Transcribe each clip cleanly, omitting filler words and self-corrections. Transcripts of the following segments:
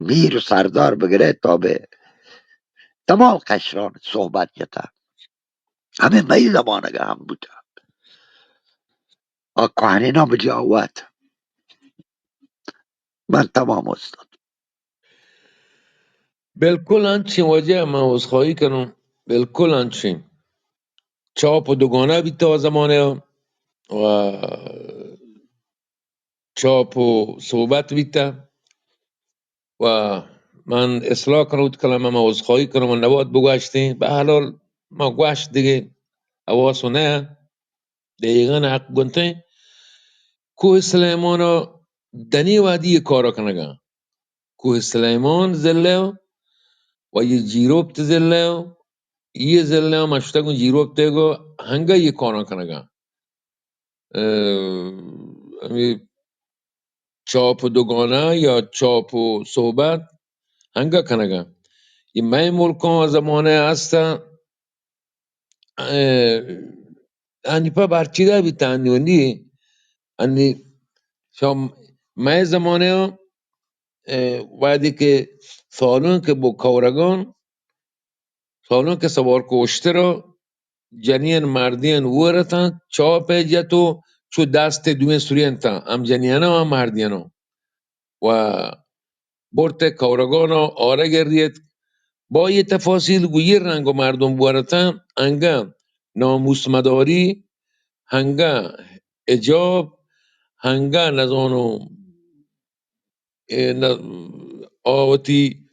میر و سردار بگره تا به تمام قشران صحبت یتا همه می زمانه هم بوده آقاهنینا بجا آوات من تمام استاد. بالکل همچین واجه من عذرخواهی کنم. بالکل همچین چاپ و دوگانه بیتا زمانه و چاپ و صحبت بیتا و من اصلاح کنم اوت کلمه ما عذرخواهی کنم و نباید بگوشتی به هر حال ما گوشت دیگه حواسو نه دقیقا حق گنته کوه سلیمان دنی وادی کارا کنگا کوه سلیمان زله و یه جیروب تزله یه زله مشتاقون جیروب تگو هنگا یه کارا کنگا امی چاپ و دوگانه یا چاپ و صحبت هنگا کنگا یه مای ملکان زمانه هستا انی پا برچیده بیتا انی شام مای زمانه وقتی که سالون که با کورگان سالون که سوار کشته را جنین مردین ورتن چاپ جتو چو دست دوین سورین تا هم جنین هم مردین و برت کورگان آره گردید با یه تفاصیل گویی رنگ و مردم بورتن انگا ناموس مداری هنگا اجاب هنگا نزانو آوتی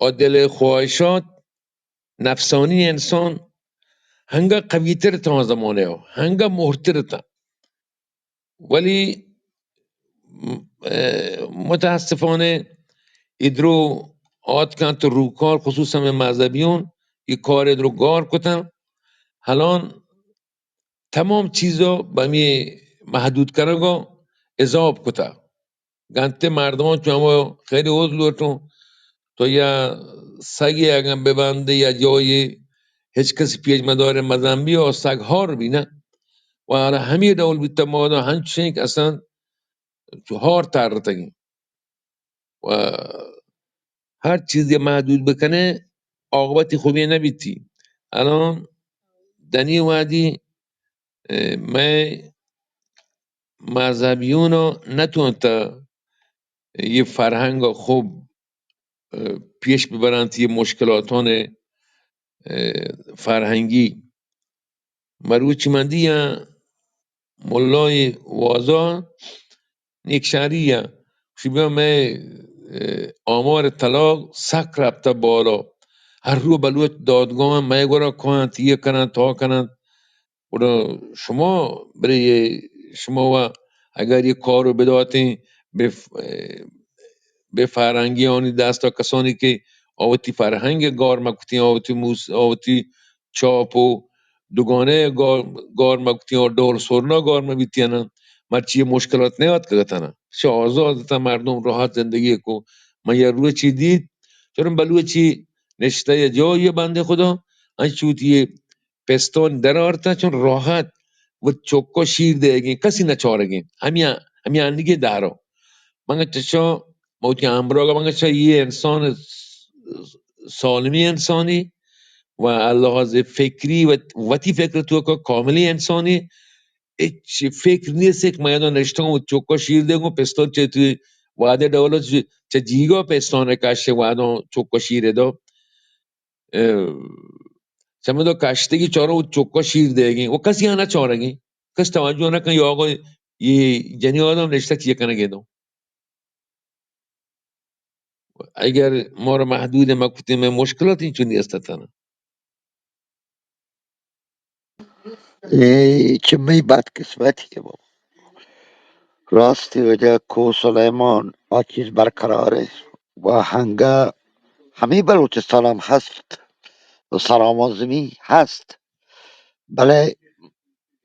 عدل خواهشات نفسانی انسان هنگا قویتر تا زمانه ها هنگا محتر تا ولی متاسفانه ادرو آت کن تو روکار خصوصا به مذهبیون یک کار ادرو گار کتن حالان تمام چیزا به می محدود کنگا اضاب کتا گنته مردمان چون ما خیلی عضلوتون تو یا سگی اگر ببنده یا جای هیچ کسی پیش مدار مذنبی و سگ ها رو بینه و على همین دول بیتا مادا هنچین که اصلا تو هار تارتگی و هر چیزی محدود بکنه عاقبت خوبی نبیتی الان دنی وادی من مذهبیونو نتون تا یه فرهنگ خوب پیش ببرن یه مشکلاتان فرهنگی مروچی مندی یا ملای وازا یک شهریه شبیه میں آمار طلاق سک رفته بالا هر رو بلوت دادگاه میں گورا کنند یه کنند تا کنند اونا شما برای شما و اگر یه کار رو بداتین به فرهنگی آنی دستا کسانی که آوتی فرهنگ گار مکتی آوتی آوتی چاپ و دوگانه گار مکتی و دور سرنا گار مبیتیانن مرچی مشکلات نیاد که گتنن چه آزاد تا مردم راحت زندگی کو من یه روی چی دید چون بلوه چی نشته یه جایی بنده خدا انچوتی پستان در آرتا چون راحت و چوکا شیر دیگین کسی نچارگین همین اندیگه دارو من چشا موتی امراغ من چه یه انسان سالمی انسانی و لحاظ فکری و وتی فکر تو که کاملی انسانی هیچ فکر نیست که من نشتم و چوکا شیر دیگم پستان چه توی واده دولت چه جیگا پستانه کشه واده چوکا شیر دو چه دو کشتگی چارا و چوکا شیر دیگین و کسی ها نچارگین کس توجه نکن یا آقا یه جنی آدم نشته چیه کنه گیدم اگر ما رو محدود مکتیم مشکلات این چونی استتانه چه می بد قسمتیه با راستی وجه کو سلیمان آچیز برقراره و هنگا همه بلوچستان هم هست و سرامازمی هست بله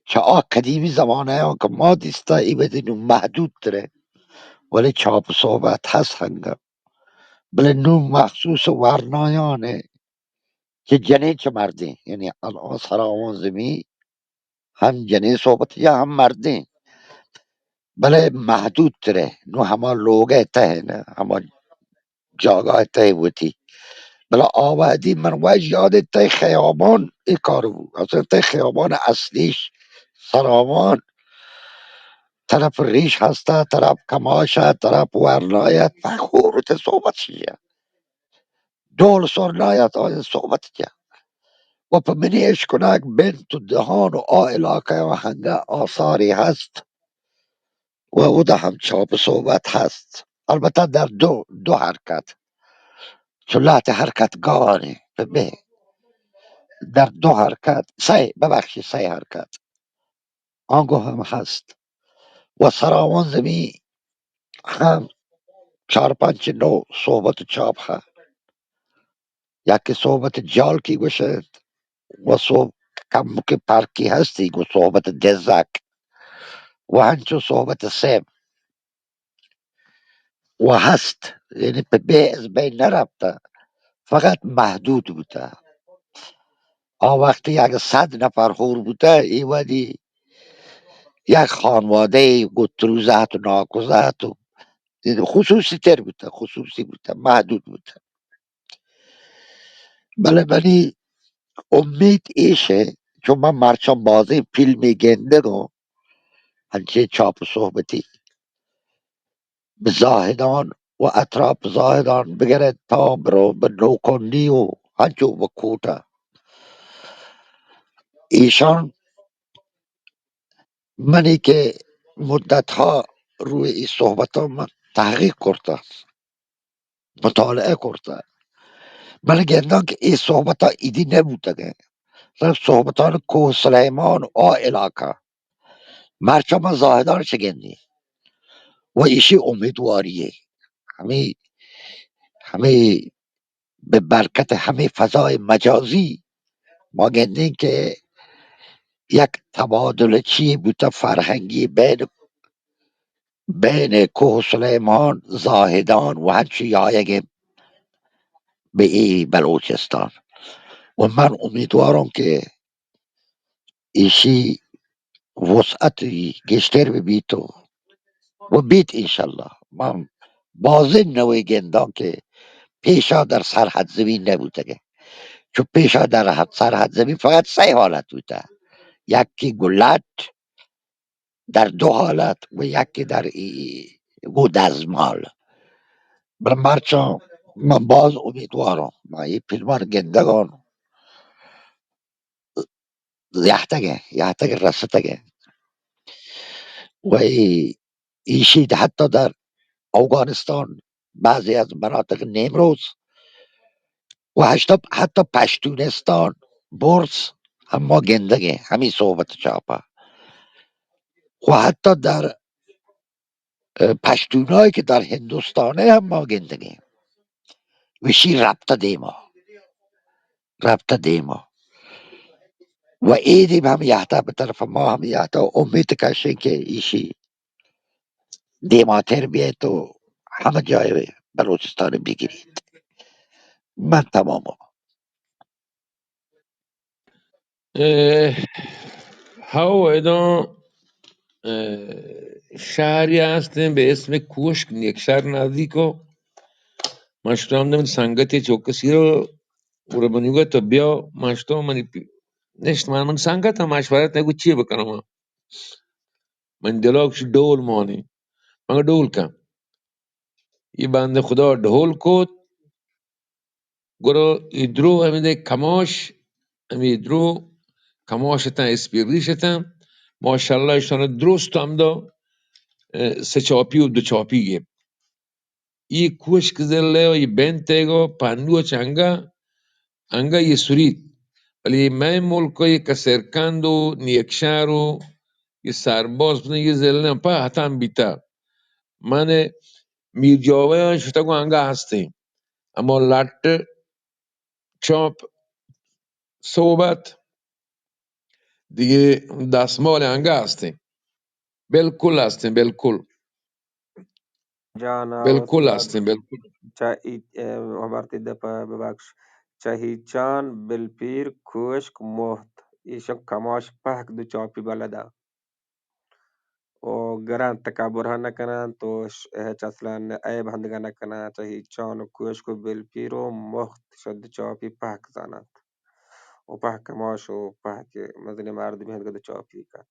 چه قدیمی زمانه ها که ما دیستا ای بدینو محدود تره ولی چاپ صحبت هست هنگا بله نو مخصوص ورنایانه که جنه چه مرده یعنی الان سرامازمی هم جنه صحبت یا هم مرده بله محدود تره نو همه لوگه ته نه همه جاگاه تی بودی بلا آوادی من وج یاد تی خیابان ای کار بود اصلا تی خیابان اصلیش سرامان طرف ریش هسته طرف کماشه طرف ورنایت فخورت صحبت چیه دول سرنایت آید صحبت چیه و په منی اشکناک بنت و دهان و آ علاقه و هنگه آثاری هست و او ده هم چاپ صحبت هست البته در دو حرکت چلات حرکت گانه به در دو حرکت ببخشی سه حرکت آنگو هم هست و سراوان زمی هم چار پنج نو صحبت چاپ ها یکی صحبت جال کی گوشد و کم که پرکی هستی گو صحبت دزک و هنچو صحبت سیم و هست یعنی به از بین نرفته فقط محدود بوده وقتی یک 100 نفر خور بوده ایوادی یک خانواده گتروزت و ناکوزت و خصوصی تر بوده خصوصی بوده محدود بوده بله بلی امید ایشه چون من مرچان بازی فیلمی گنده رو هنچه چاپ و صحبتی به زاهدان و اطراف زاهدان بگره تا برو به نوکندی و هنچو به کوتا ایشان منی که مدت ها روی این صحبت ها من تحقیق کرده مطالعه کرده من گردان که این صحبت ها ایدی نبوده صحبت ها کوه سلیمان و علاقه مرچم زاهدان شگندی و ایشی امیدواریه همه همه به برکت همه فضای مجازی ما گندین که یک تبادل چی بوده فرهنگی بین کوه سلیمان زاهدان و هرچی یایگه به این بلوچستان و من امیدوارم که ایشی وسعتی گشتر ببیت و بیت انشالله من بازه نوی گندان که پیشا در سرحد زمین نبوده چون پیشا در سرحد زمین فقط سه حالت بوده یکی گلت در دو حالت و یکی در دزمال بر مرچا من باز امیدوارم ما این پیلمان گندگان یحتگه رستگه و ایشید حتی در افغانستان بعضی از مناطق نیمروز و حتی پشتونستان برس هم ما گندگه همین صحبت چاپا و حتی در پشتونایی که در هندوستانه هم ما گندگه وشی ربطه دیما و ایدیم هم یحتا به طرف ما هم یحتا امید کشیم که ایشی دیماتر بیه تو همه جای بلوچستان بگیرید من تمامم هاو ایدان شهری هستیم به اسم کوشک یک شهر نزدیکو مشتام نمید سنگتی چوکسی رو بنیگه تا بیا مشتام نشت من سنگت هم مشورت نگو چیه بکنم من دلاکش دول مانی من دول کم یه بنده خدا ढोल کد گرو ایدرو همیده کماش ایدرو کماشتن اسپیریشتن ماشاءالله ایشان درست هم دا سه چاپی و دو چاپی گیم ای کوش کزله و ای بنتگو پندو چنگا انگا یه سورید ولی من ملکای کسرکند و نیکشار و یه سرباز بودن یه زلنه پا حتی هم بیتا من میرجاوه شتاگو انگا هستیم اما لط چاپ صحبت دیگه دستمال انگا هستیم بالکل هستیم جانا بالکل استاد هستیم بالکل عبارتی دفعه ببخش چهیچان بلپیر کوشک مهت ایشان کماش پهک دو چاپی بلدا و گران تکبر ها نکنن تو هیچ اصلا عیب هندگا نکنن تا هیچ چان و کوشک و بلپیر و مخت شد چاپی پاک زنند و پاک ماش و پاک مدنی مردمی هندگا چاپی کد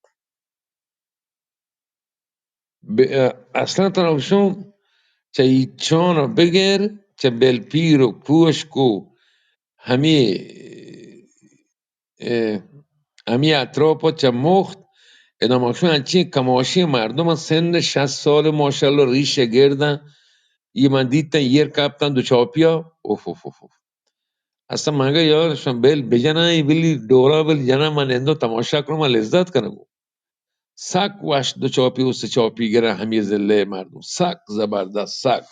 اصلا تنابشون چه ایچان رو بگر چه بلپیر و کوشک و همی همی اطراف و چه مخت ادامهشون هنچین کماشی مردم سن 60 سال ماشاءالله ریشه گردن یه من دیدن یر کپتن دو چاپیا اوف اوف اوف اوف. اصلا مگه یارشون بل بجنن بلی دورا بل جنن من اندو تماشا کنم من لذت کنم سک وش دو چاپی و سه چاپی گره همی زله مردم سک زبردست سک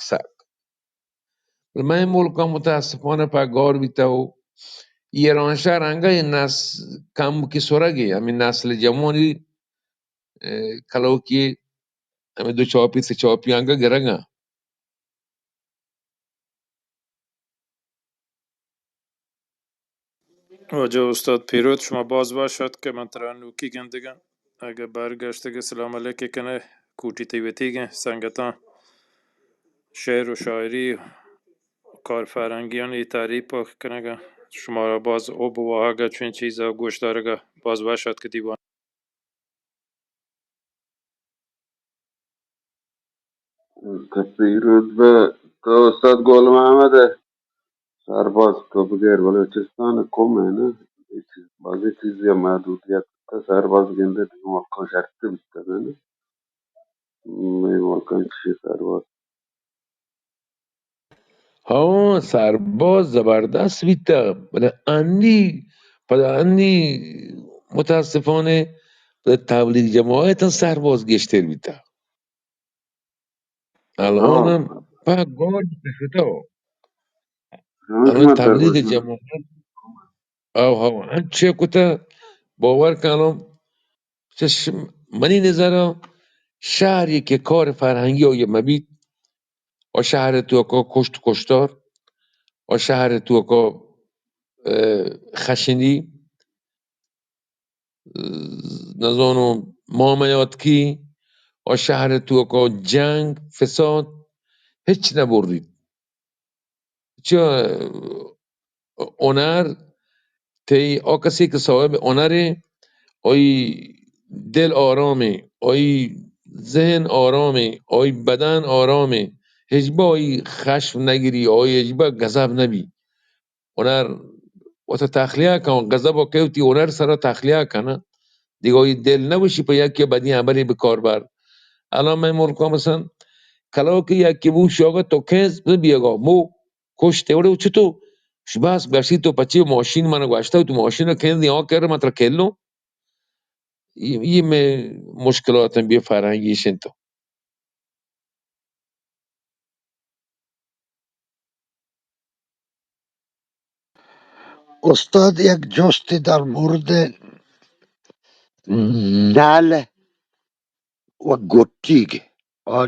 من ملکا متاسفانه پگار بیتا و ایران شهر انگا این کم کی سرگی همین نسل جوانی کلو کی همین دو چاپی سه چاپی انگا گرگا واجه استاد پیروت شما باز باشد که من ترانوکی گندگن اگه برگشته که سلام علیکی کنه کوٹی تیویتیگه سنگتان شعر و شاعری و کار فرنگیان ای تعریف کنه شما را باز او بواهگه چون چیزا گوش دارگه باز باشد که دیوان پیروز به تو استاد گل محمد سرباز تو بگیر بلوچستان کمه نه بازی چیزی محدودیت تا سرباز گنده دیگه مالکان شرطی بیشتر نه مالکان چی سرباز ها سرباز زبردست بیتا بله اندی پدا اندی متاسفانه به تبلیغ جماعت سرباز گشتر بیتا آه الانم گار بیتا همه که الان من تبلیغ سرباز من جماعت او ها چه کتا باور کنم منی نظرم شهری که کار فرهنگی آیه مبید و شهر تو که کشت کشتار و شهر تو که خشنی نزانم مامیات کی و شهر تو که جنگ فساد هیچ نبرید چه اونر تی آکسی که صاحب اونره آی دل آرامه آی ذهن آرامه آی بدن آرامه هجبا آی خشم نگیری آی هجبا غضب نبی هنر و تا تخلیه کن غضب و کیوتی هنر سره تخلیه کنه دیگه آی دل نباشی پا یکی بدی عملی بکار بر الان من ملکا مثلا کلا که یکی بو شاگه تو کنز بیگا مو کشته وڑه چطور بس گشتی تو پچی ماشین منو گشته و تو ماشین رو کنز یا کرده من تر کلو یه مشکلاتم بیا فرهنگیش انتو استاد یک جستی در مورد نل و گوتیگ آ،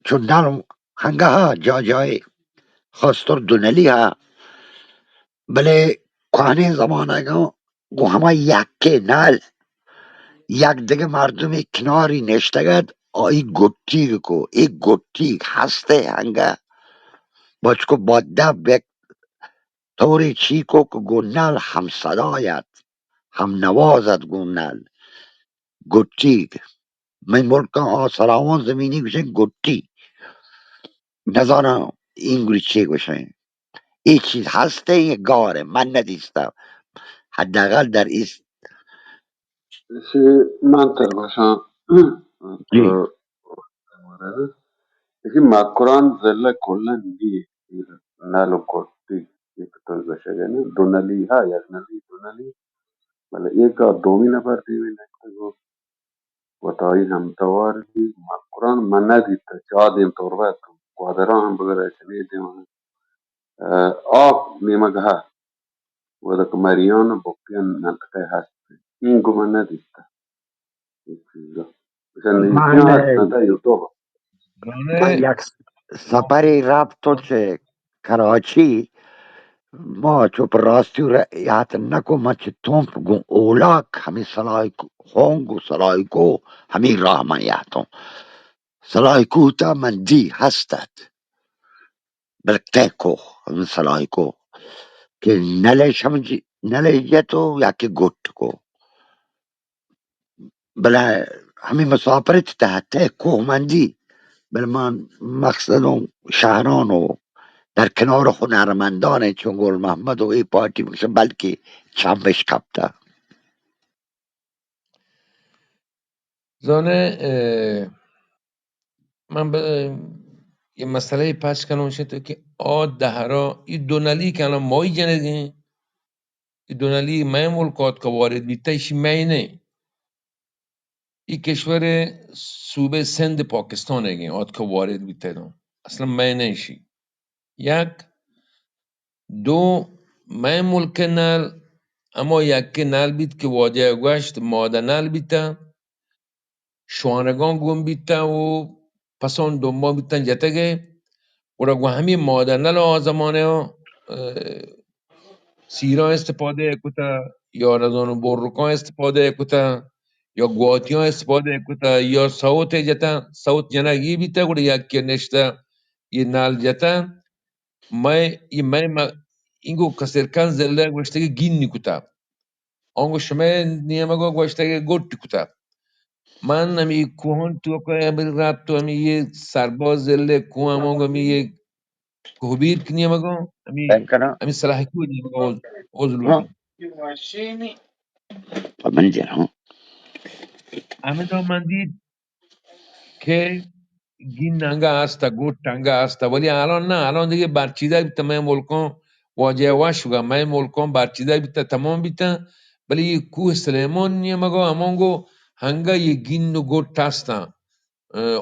چون نل هنگه ها جا جای خواستار دونلی ها بله کهنه زمانه گو همه یکی نل یک دیگه مردم کناری نشتگد آی گوتیگ کو ای گوتیگ هسته هنگه بچکو با دب یک طوری چی کو که گو نل هم صدایت هم نوازت گو نل گوتیگ من ملکم آسراوان زمینی گوشن گوتی نزانم این گوری چی گوشن این چیز هسته یه گاره من ندیستم حداقل در ایست چی من تر باشم جی تو یکی مکران زله کلن دی نلو کرتی یک تو بشه گنه دونلی ها یک نلی دونلی بله یک دومی نفر دیوی نکتگو و تایی هم تواری مکران من ندید چه دیم توربت قادران هم بگره چنی دیم آب نیمگه ها و دک مریان بکیان منطقه هست این گو من ندید این چیزا مثلا نیتی من هست نده یوتیوب من یک سفری رفتم چه کراچی ما چوب راستی و رأیت نکو ما چه تومپ گون اولاک همی سلایکو هونگو سلایکو همی راه من یحتم سلایکو تا من دی هستد بلکتیکو همی سلایکو که نلیش همجی نلیجتو یکی گوت کو بلا همی مسافرت تحته کوه مندی بل من مقصد شهران و در کنار هنرمندانه چون گل محمد و ای پارتی میشه بلکه چمبش کپته زانه من به یه مسئله پس کنم شد که دهرا این دونالی که الان مایی جنگی این دونالی مای ملکات که وارد بیتا ایشی مای نه این کشور صوبه سند پاکستان هگی آد که وارد بیتا دون اصلا مای نه ایشی یک دو مای ملک نال اما یک نال بیت که واجه گوشت ماده نال بیتا شوانگان گم بیتا و پسان دنبا بیتن جتگه ورا گو همین ماده نال آزمانه ها سیرا استفاده کتا یا رزان بررکان استفاده کتا یا گواتیان استفاده کتا یا صوت جتا صوت جنگی بیتا گوڑا یک نشتا یه نال جتا اینگو کسرکان زله گوشتگی گین نی کتا آنگو شما نیمگو گوشتگی گوٹ کتا من همی کوهان تو که همی رب تو همی یه سرباز زله کوه همانگو همی یه کوهبیر که نیمگو همی صلاحی کو نیمگو اوزلوگی من دیرم همه دا من دید که گین ننگا هستا گوت تنگا هستا ولی الان نه الان دیگه برچیده بیتا من ملکان واجه واش شوگا من ملکان برچیده بیتا تمام بیتا ولی یه کوه سلیمان نیمگو همانگو هنگا یه گین و گوت هستا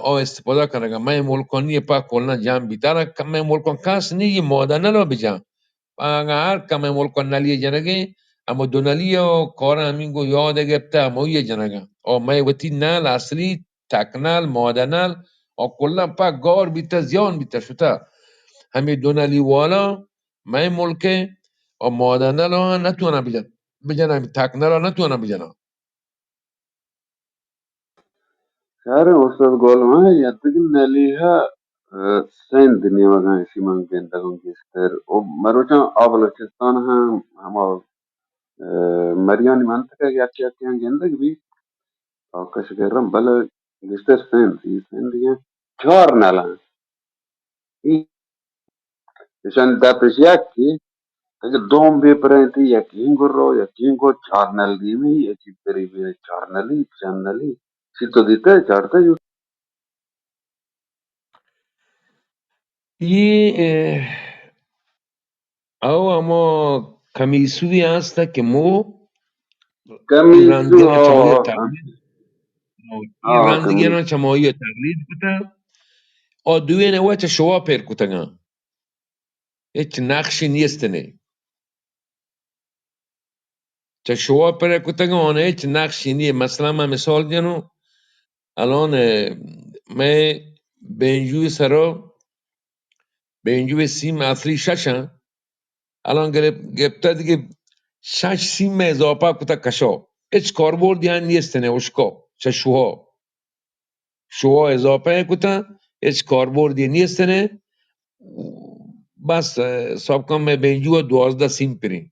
او استفاده کنه من ملکان نیه پا کلنا جمع بیتا را من ملکان کس نیه ماده نلا بجم هر کم ملکان نلیه جنگه اما دو نلیه و کار همینگو یاد گفته اما یه جنگه او من وطی نل اصلی تکنال ماده نل او کلنا پا گار بیتا زیان بیتا شتا همین دو نلی والا من ملکه او ماده نل ها نتوانا بجن همین تکنال ها نتوانا بجن شهر استاد گلما یادتگی نلیها سند نیمگان شیمان گندگان گیستر و مروچان آبلوچستان هم مریانی منطقه یکی یکی هم گندگ بی آکش گرم بله گیستر سند دیگه چهار نلان ایشان دپش یکی اگه دوم بیپرینتی یکی اینگو رو یکی اینگو چهار نل دیمی یکی بری بی چهار نلی چند نلی سی تو دیته چهارتا یو یه او اما کمیسوی هسته که مو این کمیسو رندگینا ها چمایی ها تقلید این ها کمیسو رندگینا چمایی تقلید کتا او دوینه وچه شوا پیر کتا هیچ نقشی نیستنه چه شوا پیر کتا آنه هیچ نقشی نیه مثلا من مثال جنو الان من بینجوی سرا بینجوی سیم اصلی ششن الان گرفته دیگه شش سیم اضافه کتا کشا هیچ کاربرد یعنی نیستنه اشکا چه شوها اضافه کتا هیچ کاربردی نیستنه بس ساب کنم به اینجا 12 سیم پرین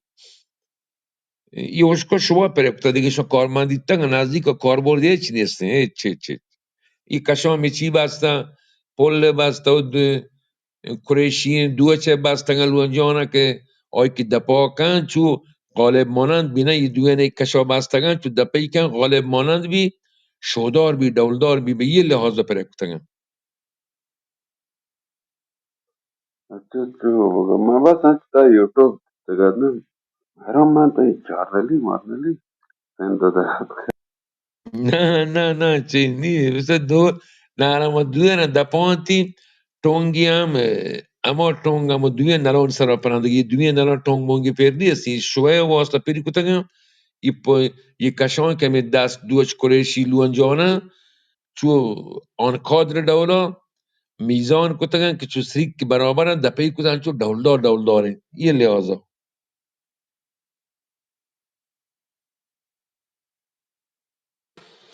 یه اشکا شما پره کتا دیگه شما کارمندی تنگ نزدیک کاربردی هیچ نیستنه هیچ این کشا می چی بستا پل بستا و کریشین دو چه بستا گلوانجانا که آی که دپا کن چو غالب مانند بینه یه دوینه کشا بستگن چو دپایی کن غالب مانند بی شودار بی دولدار بی به یه لحاظ پره کتا اچھا تو ما بس تا یوٹیوب تگادن هرام من تا چارلی مارلی سند ده No, cioè, queste due, ma due ne da ponti, tongiam, amo tongamo due ne non sarà parlando che due ne non tongongi per dire, si shoe o sta per kutanga, e poi i kashon che mi das due koreshi luanjona, چو آن کادر دولا میزان کتگن که چو سریک برابرن دپی کتن چو دولدار دولداره یه لحاظا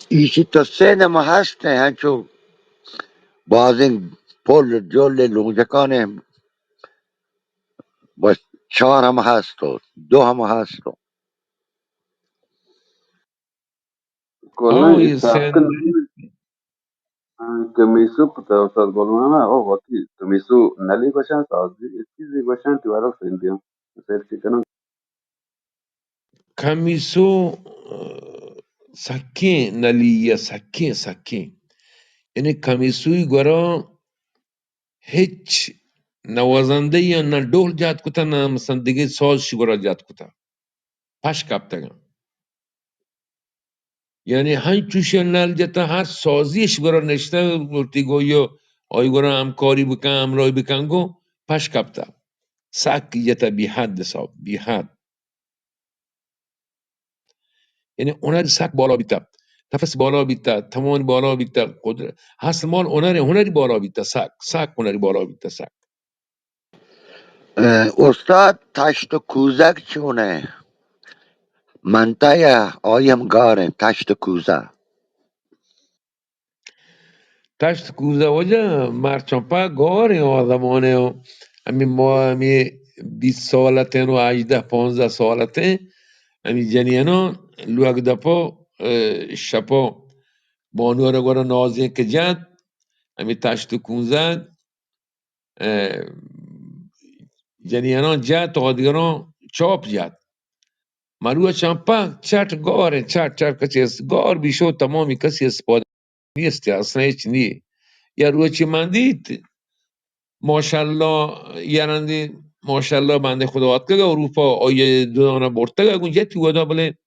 ایشی تا سه نما هست نه هنچو بازین پل جل لونجکانه با چهار هم هست و دو هم هست و کلا آه یه استاذ سن Kemisu puta Ustaz Bolmana o wati kemisu nali bashan sazi chizi bashan tiwara sendiam ser chikana کمیسو سکه نلیه سکه یعنی کمیسوی گورا هیچ نوازنده یا نه ڈول جات کتا نه مثلا دیگه ساز شگورا جات کتا پش کپتگم یعنی هنچ چوشی نل جتا هر سازی شگورا نشته گلتی گو یا آی گورا همکاری بکن همراهی بکن گو پش کپتا سک جتا بی حد حساب بی حد یعنی هنر سک بالا بیتا نفس بالا بیتا تمام بالا بیتا قدرت هست مال هنری بالا بیتا سک هنری بالا بیتا سک استاد تشت و کوزک چونه منطقه آیم گاره تشت و کوزه تشت کوزه وجه مرچنپا گاری آدمانه و همین ما همین 20 سالته و 18 15 سالته همین جنینا لوگ دپا شپا بانو را گورا نازی که جد همین تشت کوزه جنینا جد تا دیگران چاپ جد مروه چمپا چٹ گاره چٹ کسی است گار بیشو تمامی کسی استفاده نیست اصلا هیچ نیه یا روی چی من دید ماشاءالله یارندی ماشاءالله بنده خدا واتکه اروپا آیه دانا برتگه گون جتی ودا بله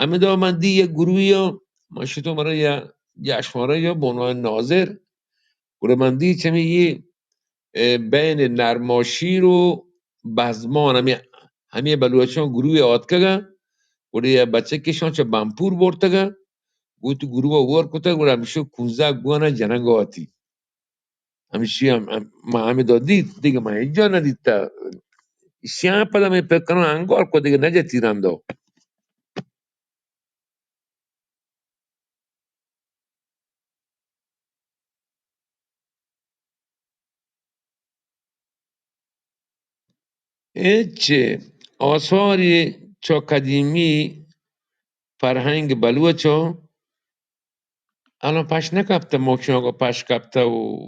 همه دا من دی یه گروهی یا ماشیتو مرا یا جشنواره یا بعنوان ناظر گروه من دی چمی یه بین نرماشیر و بزمان همه بلوچان گروه آتکه گروه یه بچه کشان چه بمپور برتگه گوی تو گروه وار کتا گروه همیشه 15 گوانه جنگ آتی همیشه ما همه دادید دیگه من اینجا ندید تا siapa me peccano ancora quelli che ne tirando هیچ آثاری چو قدیمی فرهنگ بلوچو الان پش نکفته موکشون پش کفته و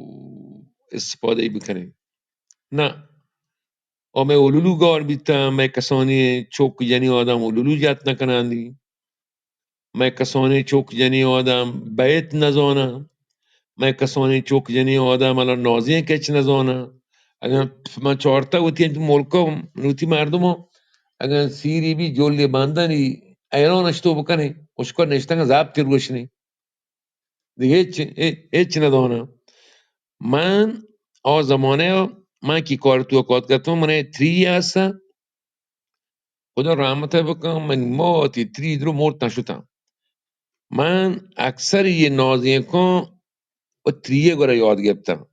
استفاده بکنیم نه آمه اولولو گار بیتا مه کسانی چوک جنی آدم اولولو جات نکنندی مه کسانی چوک جنی آدم بیت نزانه مه کسانی چوک جنی آدم الان نازی کچ نزانه اگر من چهارتا و تین ملکا نوتی مردم اگر سیری بی جولی باندنی ایرانش تو بکنه اشکار نشتن زبط روشنی دیگه هیچ ندانه من زمانه من کی کار تو کات کردم من تری هستم خدا رحمت بکنم من ما تری درو مرد نشدم من اکثر یه نازی کن و تریه گره یاد گرفتم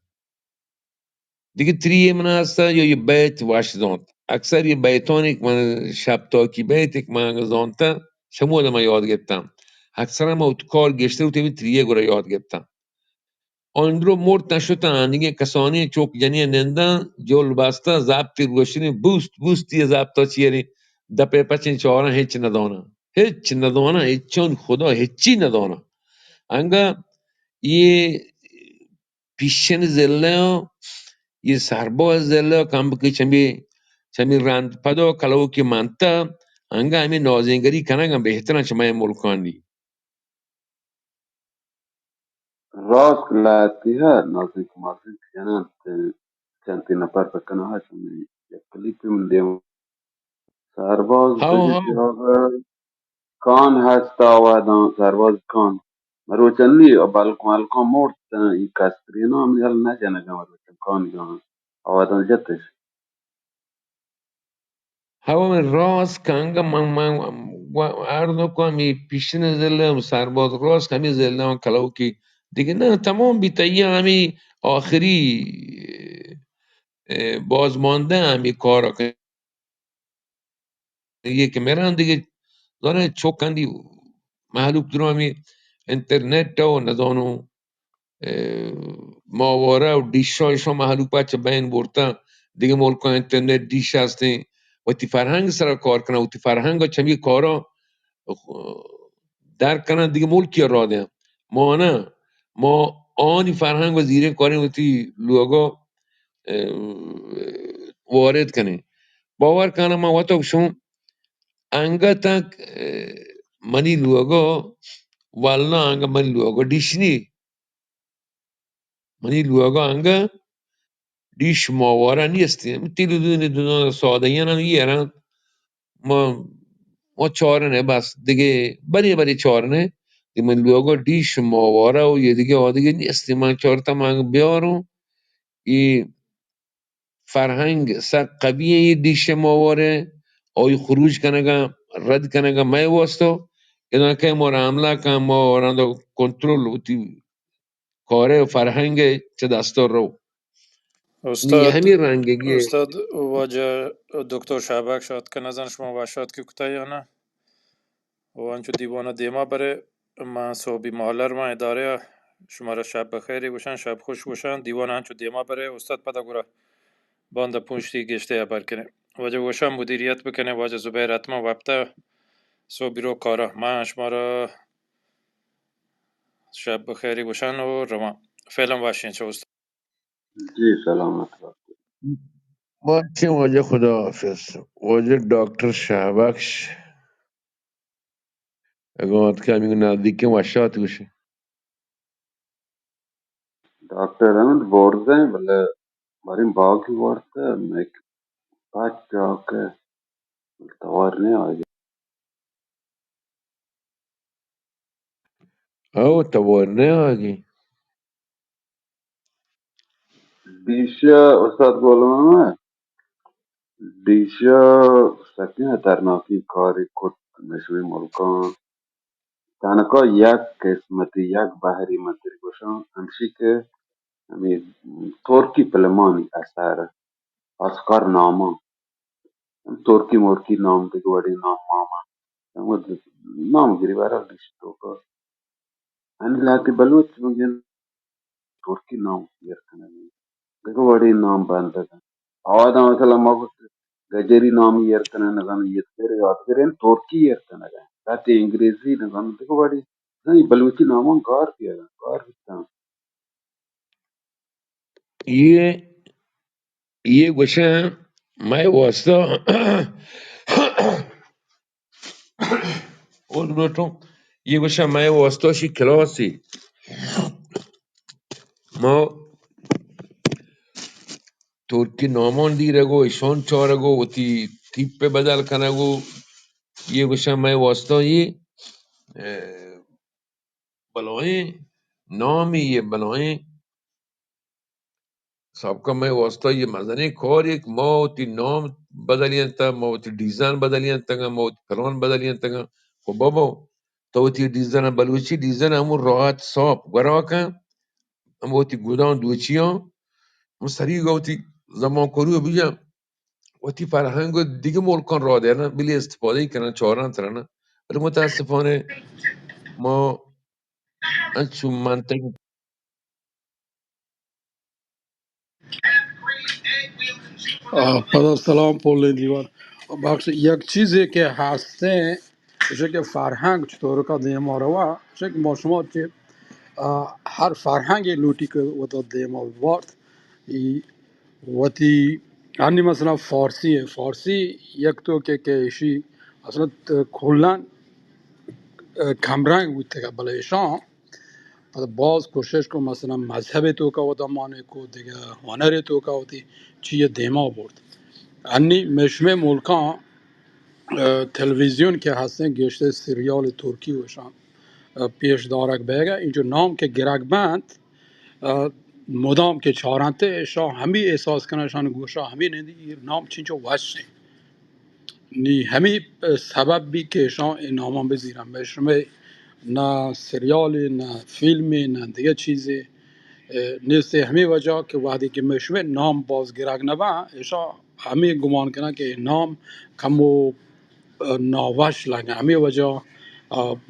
دیگه تریه من هسته یا یه بیت واشداند اکثر یه بیتانی که من شب تاکی بیتی که من زانته شمول من یاد گرفتم اکثر من تو کار گشته رو تیمی تریه گره یاد گرفتم آن رو مرد نشدن دیگه کسانی چوک جنی نندن جول بسته زبطی روشنی بوستی زبطا چیری دپه پچین چهارن هیچ ندانه هیچ چون خدا هیچی ندانه انگا یه پیشن زله یه سرباز زله کم بکی چمی رند پدا کلو که منتا انگا همین نازنگری کنگم بهترن چما این ملکانی راست latiha nazik mazik yanan chanti napar pakana hashmi ya klipim dem sarbaz ها dege ها tiaga kan hasta awadan sarbaz kan maruchanli balkon mort i kastrino mi hal na jana gamar kan gan awadan jatesh هوا من راست کنگا من عرض کنم این پیشین زلم سرباز راست کمی زلم کلاو که دیگه نه تمام بیتایی همی آخری بازمانده همی کارا که یکی میرن دیگه داره چوکندی محلوب درو همی اینترنت و ندانو ماواره و دیشایشون محلو پچه بین برتا دیگه ملکا اینترنت دیش هستین و تی فرهنگ سر کار کنه و تی فرهنگ چمی کارا در کنن دیگه ملکی را ده ما نه ما آنی فرهنگ و زیره کاریم و تی لوگا وارد کنیم باور کنم ما وقتا شما انگا تک منی لوگا والله انگا منی لوگا دیشنی منی لوگا انگا دیش ماواره نیستیم تیلو دونه ساده یعنی یه ما چارنه بس دیگه بری چارنه دی من لوگا دیش ماواره و یه دیگه آدیگه نیستی من چارتا من بیارم ای فرهنگ سر قویه ای دیش ماواره آی خروج کنگا رد کنگا مای واسطو اینا که ما را عمله کن ما را کنترل و تی کاره فرهنگ چه دستور رو نی استاد همین رنگگی استاد واجه دکتر شابک شاد که نزن شما واشاد که کتا یا نه و انچو دیوانه دیما بره من صوبی محلر من اداره شما را شب بخیری باشن شب خوش باشن دیوانه انچو دیما بره استاد پدا گره باند پونشتی گشته برکنه واجه وشم مدیریت بکنه واجه زبیر حتما وقتا صوبی رو کارا من شما را شب بخیری باشن و روان فعلا باشین چه استاد جی سلامت باشید. باشه واجه خدا حافظ واجه دکتر شهبخش اگه که میگه نزدیک وشات بشه डॉक्टर अहमद बोर्ड हैं भले बारी बाकी वर्त मैं पाँच जाके तवारने आ गया او تبورنه آگی दिशा उस्ताद बोलना है दिशा सकिन तरनाकी कारी कुट मशवी मुल्का तानका यक किस्मती यक बाहरी मंत्री कोशा अंशी के हमें तुर्की पलमानी असर अस्कर नामा तुर्की मोर्की नाम दिगवाड़ी नाम मामा नाम गिरिवारा दिश तो का أنا لكن بلوت بجن تركي نام يركنا دكوا نام باندا هذا مثلا ما قلت गजेरी नाम यर्तना नगन यत्तेरे यात्रेन तुर्की यर्तना का ताते इंग्रेजी नगन देखो बड़ी नहीं बलूची नामों कार किया कार कितना ये ये گوشه مای واسطه اون بروتون یه گوشه مای واسطه شی کلاسی ما ترکی نامان دیره گو ایشان چاره گو و تی تیپ بدل کنه گو یه گوشه مای واسطه یه بلای نامی یه بلای सबका मैं वास्ता ये मदनी कौर एक मौत नॉम बदलियन ता मौत डिजाइन बदलियन तंगा मौत फलौन बदलियन तंगा को बाबा तो ती डिजाइन बलूची डिजाइन हम राहत सॉप गराका हम वो ती गुदान दूचियो हम सरी गौती zaman koru bija وتی فرهنگ دیگه ملکان را دارن بلی استفاده کنن چهارن ترنه ولی متاسفانه ما انچو منطق پدر سلام پول دیوار بخش یک چیزی که هسته میشه که فرهنگ چطور که دیما روا میشه که ما شما که هر فرهنگ لوتی که و تا دیما وارد وتی انی مثلا فارسی یک تو که ایشی اصلا کلا کمرنگ بود که بله ایشان باز کوشش کو مثلا مذهب تو که و دامانه کو دیگه هنر تو که وتی چیه دیما برد انی مشمه ملکان تلویزیون که هستن گشته سریال ترکی وشان پیش دارک بگه اینجا نام که گرگ بند مدام که چارنته شا همی احساس کنشان گوشا همی نید نام چینچو وشه نی همی سبب بی که شان این نامان بزیرم بشمه نه سریال نه فیلم نه دیگه چیزی نیست همی وجه که وقتی که مشمه نام باز گرگ نبا ایشا همی گمان کنه که نام کمو ناوش لگه همی وجه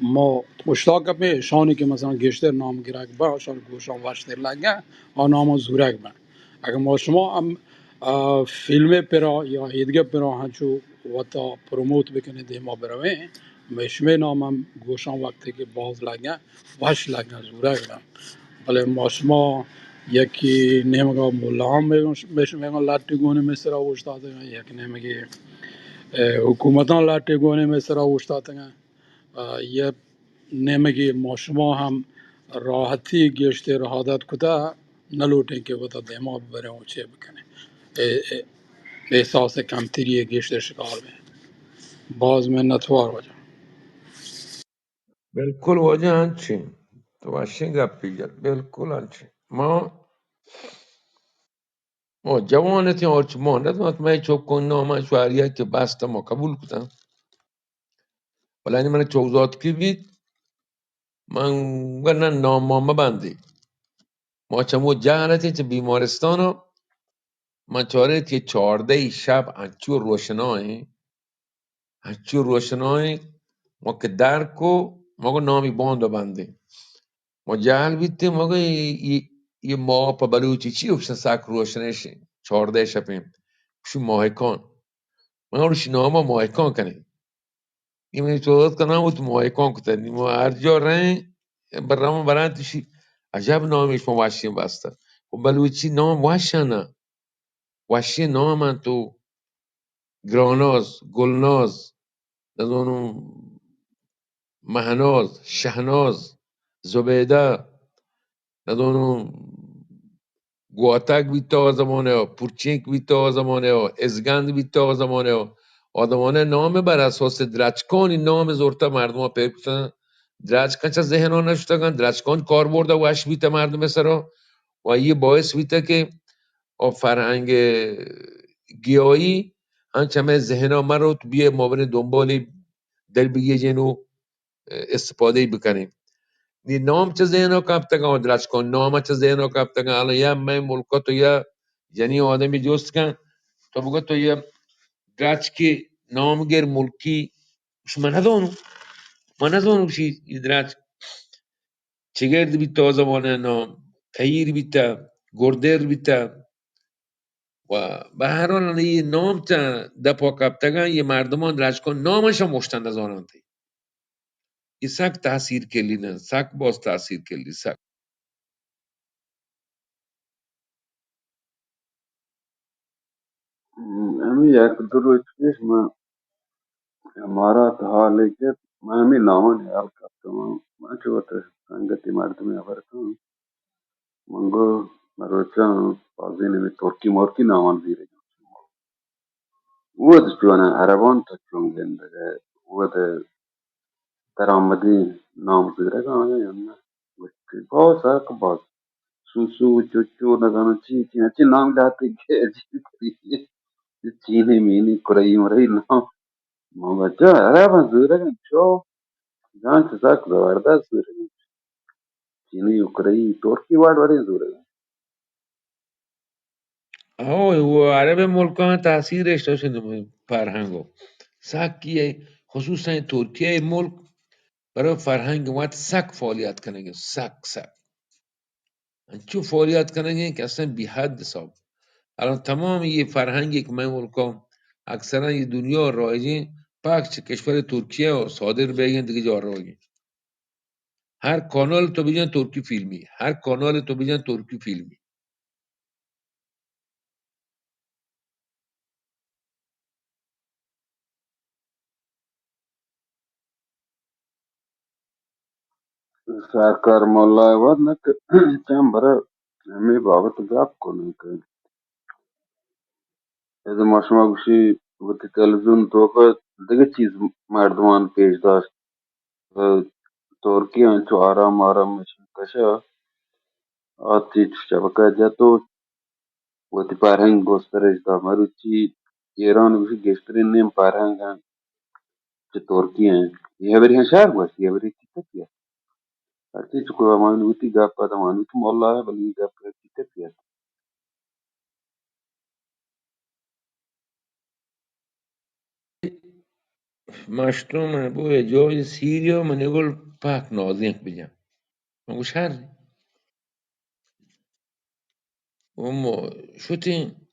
ما مشتاق به شانی که مثلا گشتر نام گیرک با شان گوشان واشتر لگه نام زورک با اگر ما شما هم فیلم پرا یا ایدگه پرا هنچو وقتا پروموت بکنه دیما بروه مشمه نام هم گوشان وقتی که باز لگه واش لگه زورک با ولی ما شما یکی نمیگه مولا هم میگن لاتی گونه مثل را وشتاده یکی نمیگه حکومتان لاتی گونه مثل را وشتاده یه نمگی ما شما هم راحتی گشته راحت کتا نلوٹیں که وقتا دیما ببریں و چه بکنه احساس کمتری گشته شکار में باز में نتوار हो जाए بالکل واجه هنچین تو واشین گپی کرد بالکل هنچین ما جوانتی آرچ ما ندمت من چوب کن نامه شوهریه که بسته ما قبول کتن ولی این من چوزات کی بید من گرنه نامه بندی ما چمو جهرتی چه بیمارستانو من چاره که 14 شب هنچو روشنایی ما که درکو ما گو نامی باندو بندی ما جهل بیتیم ما گو یه ماه پا بلوچی چی اکشن سک روشنش 14 شبیم شو ماهکان من روش نامه ماهکان کنیم این منی توضیحات کنم و تو ماهکان کتنی ما هر جا رنگ برنامه برند توشی عجب نامیش ما وحشیم بسته و بلوچی نام وحشنه وحشی نام من تو گراناز گلناز ندانم مهناز شهناز زبیده ندانم گواتک بیتا زمانه ها پورچینک بیتا زمانه ها ازگند بیتا زمانه ها آدمانه نام بر اساس درچکان این نام زورتا مردم ها پیدا کتن درچکان چه ذهن ها نشتگن درچکان کار برده و اش بیتا مردم سرا و یه باعث بیتا که فرهنگ گیایی همچنین ذهن ها من رو تو بیه مابین دنبالی در بگیه جنو استفاده بکنیم ni nom چه ذهنو کاپتگان و درچ کن نام چه ذهنو کاپتگان حالا یا من ملکا تو یا یعنی آدمی جست کن تو بگو تو یا درچ کی نامگر ملکی ش من ندونم شی درچ چگرد بیتا زمانه نام کهیر بیتا گردر بیتا و به هر حال یه نام تا دپا کاپتگان یه مردمان درچ کن نامش هم مشتند از آنان تی این سک تاثیر کلی نه سک باز تاثیر کلی سک همین یک دو روز پیش من امارات حالی که من همین نامان یاد کردم من چه وقت سنگتی مردمی آوردم منگو مروچان بازی نمی ترکی مرکی نامان زیره ود جوانا عربان تا چون زنده ود درآمدی نام زیره گانا یا نه باز که باز سوسو چوچو نگانا چی نام داتی که چینی مینی کورئی مرئی نام ما بچه عربان زیره گن چو جان چیزا که زبردست زیره گن چینی اوکرائی ترکی وارد وارد زیره گن آه و عرب ملکان تاثیرش داشته فرهنگو سکیه خصوصا این ترکیه ملک برای فرهنگ اومد سک فعالیت کنه سک چون فعالیت کنه که اصلا بی حد حساب الان تمام یه فرهنگی که من ملکام اکثرا یه دنیا رایجه پاک کشور ترکیه و صادر بگن دیگه جا رایجه هر کانال تو بجن ترکی فیلمی هر کانال تو بجن ترکی فیلمی سرکار مولا واد نه که چند برای همی بابت گپ کنه که از ما شما گوشی وقتی تلویزیون تو که دیگه چیز مردمان پیش داشت و ترکی انچو آرام آرام میشه کشه آتی شبکه جاتو وقتی فرهنگ گسترش دا مروچی ایران گوشی گشترین نیم فرهنگ هم چه ترکی ہیں یہ بری ہیں شهر باش یہ بری چی هرچی چکو مانوتی گپ پا مانوتی مولا ہے بلی گپ کی مشتوم بو جای سیریا من يقول باك نازين بجم مش هر هم شوتين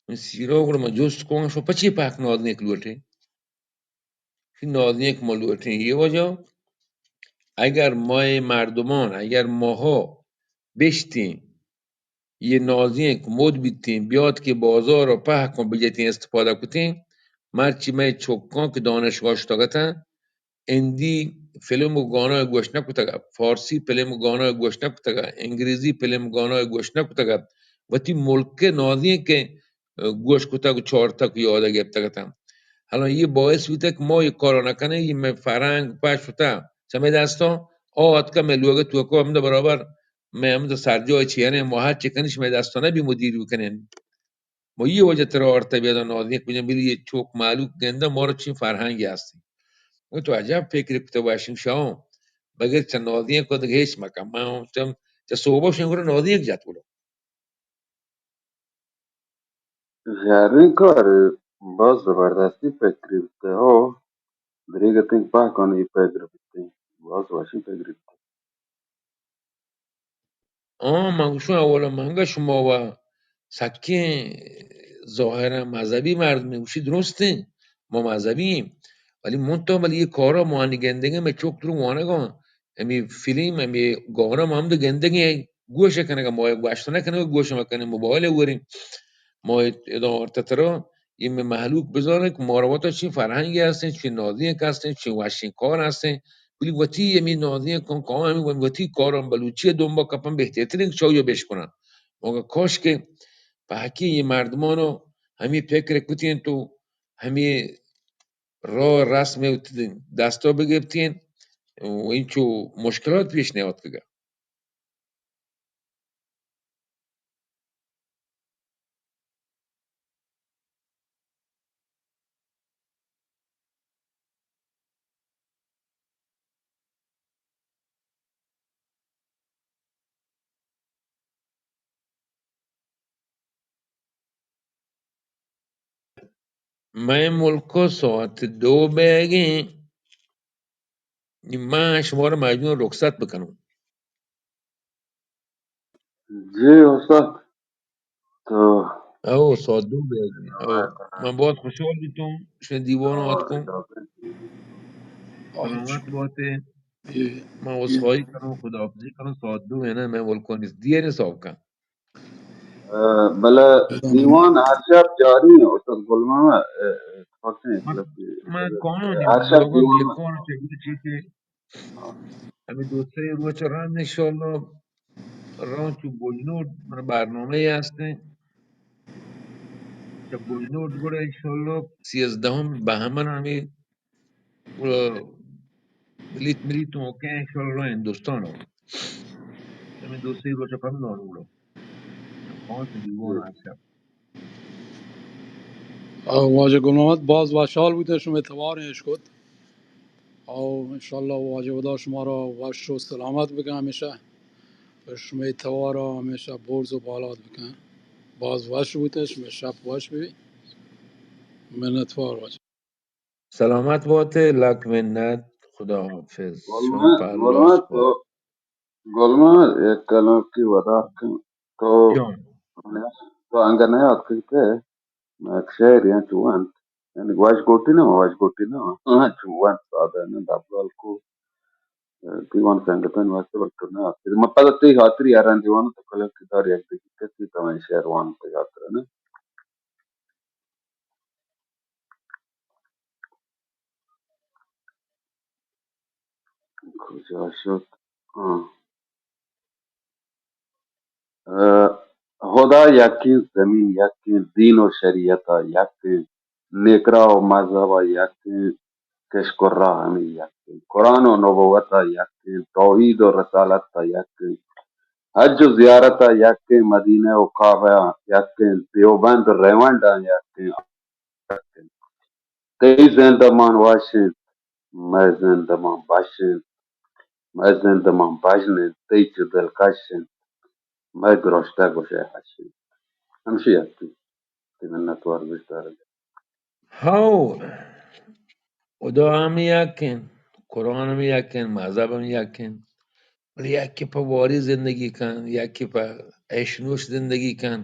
من سیرا وګړه ما جوست کون شو پچی پاک نازنیک لوټه این نازنیک ما لوټه یه وجه اگر ما مردمان اگر ماها بشتیم یه نازنیک مد بیتیم بیاد که بازار رو په کن بجتیم استفاده کتیم مرچی ما چوکان که دانشگاه اشتاقتن اندی فیلم و گانای گوش نکتگا فارسی فیلم و گانای گوش نکتگا انگریزی فیلم و گانای گوش نکتگا و تی ملک نازی که گوش کتگ و چارتک یاده گرفتگتم حالا یه باعث بوده که ما یه کارا نکنه یه فرنگ پش بوده چمه دستا آهات که ملوگه تو که همده برابر همده سرجای چیانه ما هر چکنش می دستانه بی مدیر بکنن ما یه وجه تر آرتا بیادن نازی کنیم بیلی یه چوک معلوم گنده ما رو چین فرهنگی هستیم و تو عجب فکر کتا باشیم شما بگر چه نازی کد هیچ مکم من چه صحبه شنگور نازی جات بولو Jari kar bas zabardasti fekri bite ho deriga think pa kon I fekri bite bas washi fekri bite. من گوشم اولا منگا شما و سکه ظاهرا مذهبی مرد میگوشی درسته ما مذهبیم ولی منتها ولی یه کارا ما گندگی me çok durun vana gan emi film emi gana ma hamda gendegi goşa kana ma baştana kana goşa makana موبایل وریم ما ادامه تترا این محلوک بذاره که ماروات چی فرهنگی هستن چی نازی هستن چی واشین کار هستن ولی وتی یمی نازی کن کام همی وتی کارم بلوچی دنبا کپن بهترین چایو بش کنن مگه کاش که به حکی این مردمانو همی فکر کتین تو همی راه رسم دستا بگفتین و این چو مشکلات پیش نیاد که من ملکا ساعت 2 بگین من شما رو مجبور رخصت بکنم Ji ustad to او ساعت 2 بگین او من باید خوشحال بیتون شن دیوان آت کن آج سلامت باته یه من یه وصخایی کنم خداحافظی کنم ساعت 2 نه من ولکن نیست دیر حساب کن bala بدم diwan arshab jari hai ustad gulmama ittifaq se من मतलब कि من قانونیم arshab لوگو diwan بیکار چه چی که همین دو سه روز رند انشالله ران تو بجنورد من برنامه هسته که بجنورد گره انشالله 13 بهمن همین بلیت ملیت موقع انشالله را هندوستان هم همین دو سه روز کم نانولا خواهد دیوان هستم واجه گل محمد باز واشال بوده شما اعتبارش کد او انشالله واجه خدا شما را واش و سلامت بگم همیشه و شما اعتبار را همیشه برز و بالات بکن باز واش بودش به شب واش بی منتوار واش سلامت باته لک منت خداحافظ شما gulma پلاس to باد gulma ek kalam ki wada to جان to angane atkite شاعر يعني شوان يعني واش قوتنا شوان هذا أنا دبل كو ديوان سانجتان واسه بكرنا ما पता تي خاطر यारान दीवान तो कल की तार एक दिक्कत थी तो शहर वान पे यात्रा ने खुश आशुत खुदा यकीन जमीन यकीन दीन और शरीयत यकीन नेकरा और मजहब यकीन कशकुर्रा हमें यकीन कुरान और नबुवत यकीन तौहीद और रसालत यकीन हज ziyaret yakin Medine û Kabe yakin Deoband Rêwenda yakin tey zendeman waşin me zendeman başin me zendeman bajnin tey çi dilkaşin me giroşte goşe heşin hemşi yakin minnetwar bişdare هاو خدا هم یکن، قرآن هم یکن، مذهب هم یکن، ولی یکی پا واری زندگی کن، یکی پا اشنوش زندگی کن.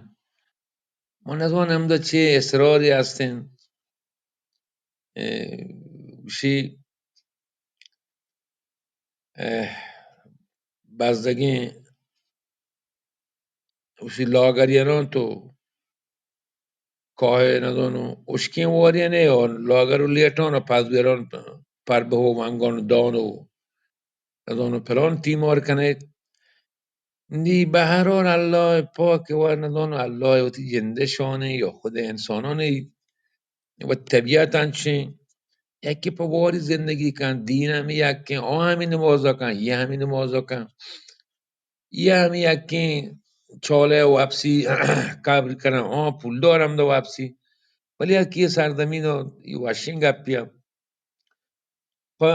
ما نزانم دا چه اصراری هستن وشی بزدگی وشی لاغریانان تو کاه ندانو اشکین واری نه یا لاغر و لیتان و پس بیران پر به و منگان دانو ندانو پلان تیمار کنه. دی به هر حال الله پاک و ندانو الله و تی جنده شانه یا خود انسانانه و طبیعت انچه یکی پا واری زندگی کن، دین همی یکی آه همین نمازا کن، یه همین نمازا کن، یه همی یکی چاله و حبسی قبل کنن آه پول دارم دا حبسی، ولی یکی سردمین و وشین گپیم پا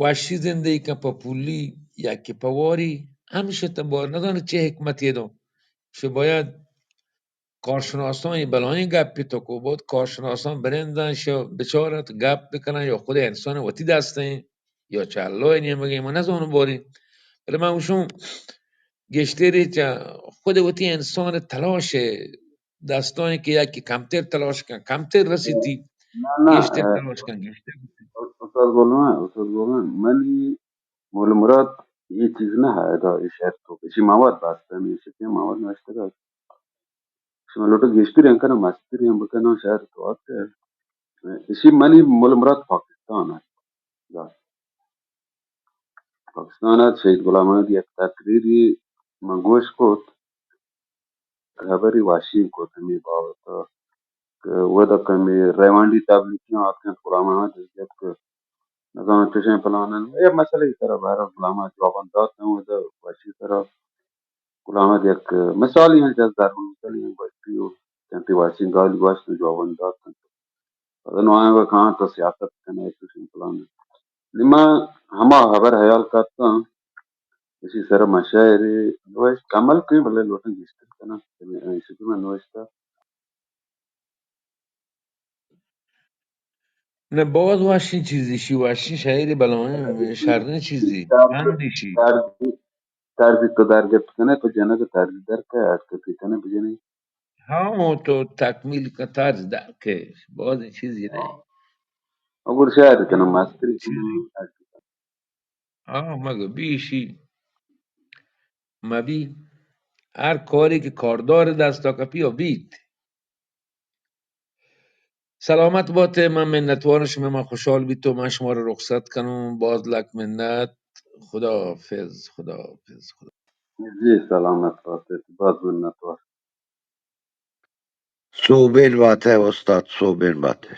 وشی زندگی کن پا پولی یکی پا واری همیشه تبار ندانه چه حکمتی دو شو باید کارشناسان بلایی گپی تو کو بود کارشناسان برندن شو بچارت گپ بکنن یا خود انسان وتی دسته یا چه الله نیمه ما نزانم باری ولی من اوشون گشتری چه خود وتی انسان تلاشه دستانی که یکی کمتر تلاش کن کمتر رسیدی نه نه گشتر تلاش کن گشتر. استاد گلمن منی مول مراد ये चीज ना है दा शहर तो किसी मावत बात है मैं इसे क्या मावत नष्ट का इसमें लोटो गेस्टरी अंकना मस्ती हम बकना शहर तो आते हैं इसी मनी मूल मुराद पाकिस्तान है दा पाकिस्तान है शहीद गुलाम अहमद एक तकरीरी मंगोश को खबरी वाशी को तमी बावत वो दा कमी रेवांडी तबलीगियों आपके गुलाम अहमद जब के नजान चशे फलाना ये मसले की तरह बाहर गुलाम अहमद जवाब दात हैं वो दा वाशी तरह गुलाम अहमद एक मिसाल ही है जब दारुल मिसाल ही वाशी हो जंती वाशी गाली वाश तो जवाब दात हैं अदन वहाँ वो कहाँ तो सियासत करने तो सिंपलाना لما هما خبر hayal करता इसी तरह मशायरे नोइस कमल के बल्ले लोटन जिस्ते ना इसी में नोइस था نه باز واشین چیزی شی واشین شهری بلان شرن چیزی اندی شی तार तार तो दारगत कने तो जना तो तार दर का आज के पितने बजने همون تو تکمیل که طرز درکش باز این چیزی نه अगर शहर तना همون मास्टरी چیزی مگه بیشی مبی هر کاری که کاردار دستا کپی و بید سلامت باته من منتوار شما من خوشحال بی تو من شما رو رخصت کنم باز لک منت خدا حافظ خدا حافظ जी सलामत बात है बात बनना तो صوبین باته استاد صوبین باته